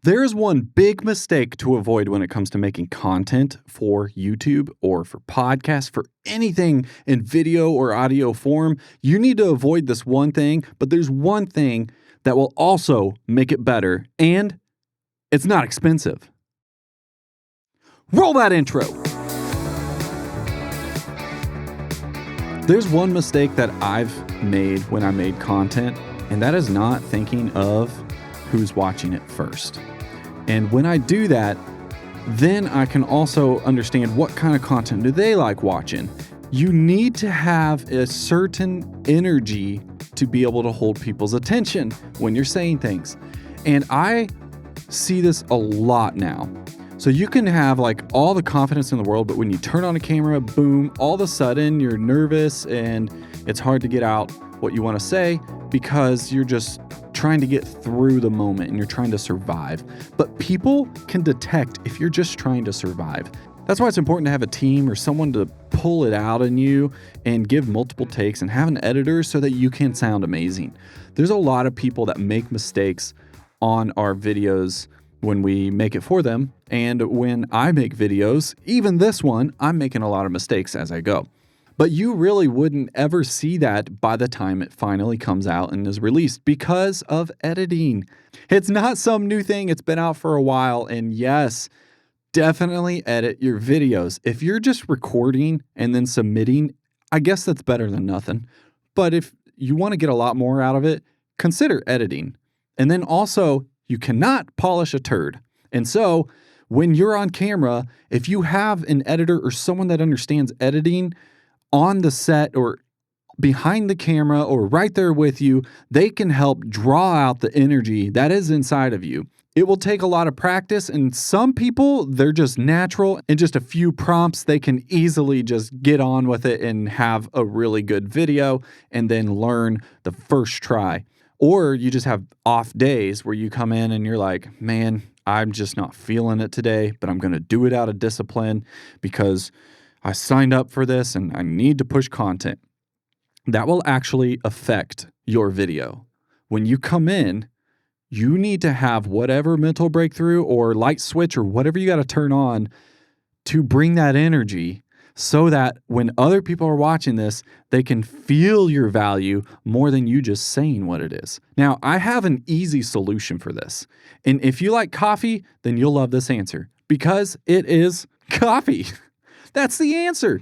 There's one big mistake to avoid when it comes to making content for YouTube or for podcasts, for anything in video or audio form. You need to avoid this one thing, but there's one thing that will also make it better, and it's not expensive. Roll that intro. There's one mistake that I've made when I made content, and that is not thinking of who's watching it first. And when I do that, then I can also understand what kind of content do they like watching. You need to have a certain energy to be able to hold people's attention when you're saying things. And I see this a lot now. So you can have like all the confidence in the world, but when you turn on a camera, boom, all of a sudden you're nervous and it's hard to get out what you want to say because you're just trying to get through the moment and you're trying to survive. But people can detect if you're just trying to survive. That's why it's important to have a team or someone to pull it out in you and give multiple takes and have an editor so that you can sound amazing. There's a lot of people that make mistakes on our videos when we make it for them. And when I make videos, even this one, I'm making a lot of mistakes as I go. But you really wouldn't ever see that by the time it finally comes out and is released because of editing. It's not some new thing. It's been out for a while. And yes, definitely edit your videos. If you're just recording and then submitting, I guess that's better than nothing. But if you want to get a lot more out of it, consider editing. And then also, you cannot polish a turd. And so when you're on camera, if you have an editor or someone that understands editing on the set or behind the camera or right there with you, they can help draw out the energy that is inside of you. It will take a lot of practice, and some people, they're just natural. In just a few prompts, they can easily just get on with it and have a really good video and then learn the first try. Or you just have off days where you come in and you're like, man, I'm just not feeling it today, but I'm going to do it out of discipline because I signed up for this and I need to push content. That will actually affect your video. When you come in, you need to have whatever mental breakthrough or light switch or whatever you got to turn on to bring that energy so that when other people are watching this, they can feel your value more than you just saying what it is. Now, I have an easy solution for this. And if you like coffee, then you'll love this answer because it is coffee. That's the answer.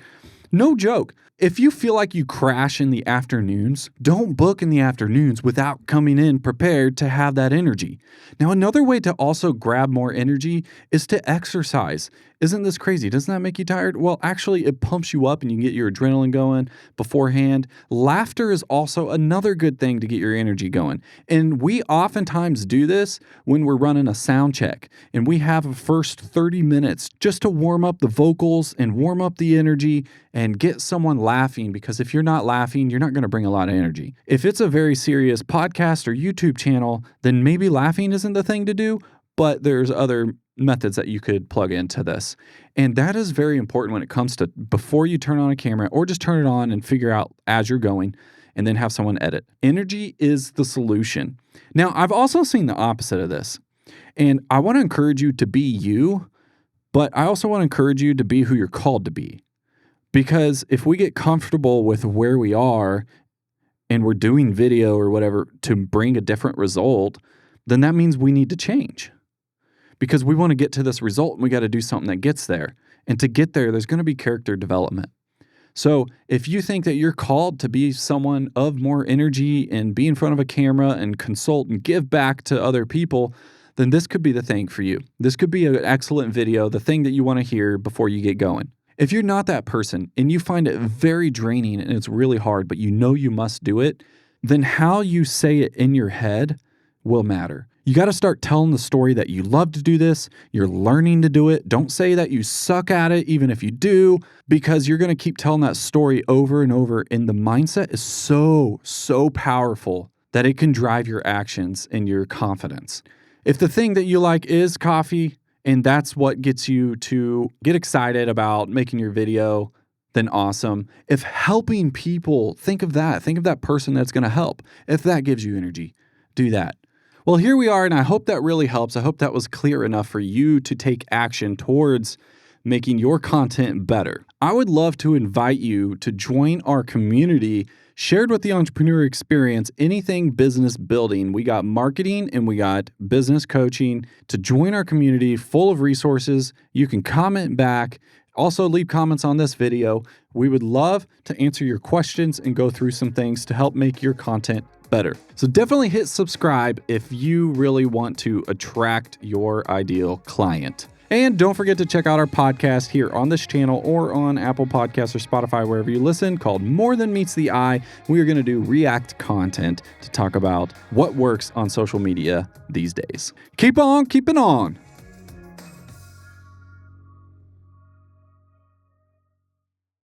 No joke. If you feel like you crash in the afternoons, don't book in the afternoons without coming in prepared to have that energy. Now, another way to also grab more energy is to exercise. Isn't this crazy? Doesn't that make you tired? Well, actually, it pumps you up and you can get your adrenaline going beforehand. Laughter is also another good thing to get your energy going. And we oftentimes do this when we're running a sound check and we have a first 30 minutes just to warm up the vocals and warm up the energy and get someone laughing, because if you're not laughing, you're not going to bring a lot of energy. If it's a very serious podcast or YouTube channel, then maybe laughing isn't the thing to do, but there's other methods that you could plug into this. And that is very important when it comes to before you turn on a camera or just turn it on and figure out as you're going and then have someone edit. Energy is the solution. Now, I've also seen the opposite of this. And I want to encourage you to be you, but I also want to encourage you to be who you're called to be. Because if we get comfortable with where we are and we're doing video or whatever to bring a different result, then that means we need to change. Because we want to get to this result and we got to do something that gets there. And to get there, there's going to be character development. So if you think that you're called to be someone of more energy and be in front of a camera and consult and give back to other people, then this could be the thing for you. This could be an excellent video, the thing that you want to hear before you get going. If you're not that person and you find it very draining and it's really hard, but you know you must do it, then how you say it in your head will matter. You got to start telling the story that you love to do this. You're learning to do it. Don't say that you suck at it, even if you do, because you're going to keep telling that story over and over. And the mindset is so powerful that it can drive your actions and your confidence. If the thing that you like is coffee, and that's what gets you to get excited about making your video, then awesome. If helping people, think of that. Think of that person that's going to help. If that gives you energy, do that. Well, here we are, and I hope that really helps. I hope that was clear enough for you to take action towards making your content better. I would love to invite you to join our community shared with the entrepreneur experience, anything business building. We got marketing and we got business coaching. To join our community full of resources, you can comment back. Also, leave comments on this video. We would love to answer your questions and go through some things to help make your content better. So definitely hit subscribe if you really want to attract your ideal client. And don't forget to check out our podcast here on this channel or on Apple Podcasts or Spotify, wherever you listen, called More Than Meets the Eye. We are going to do React content to talk about what works on social media these days. Keep on keeping on.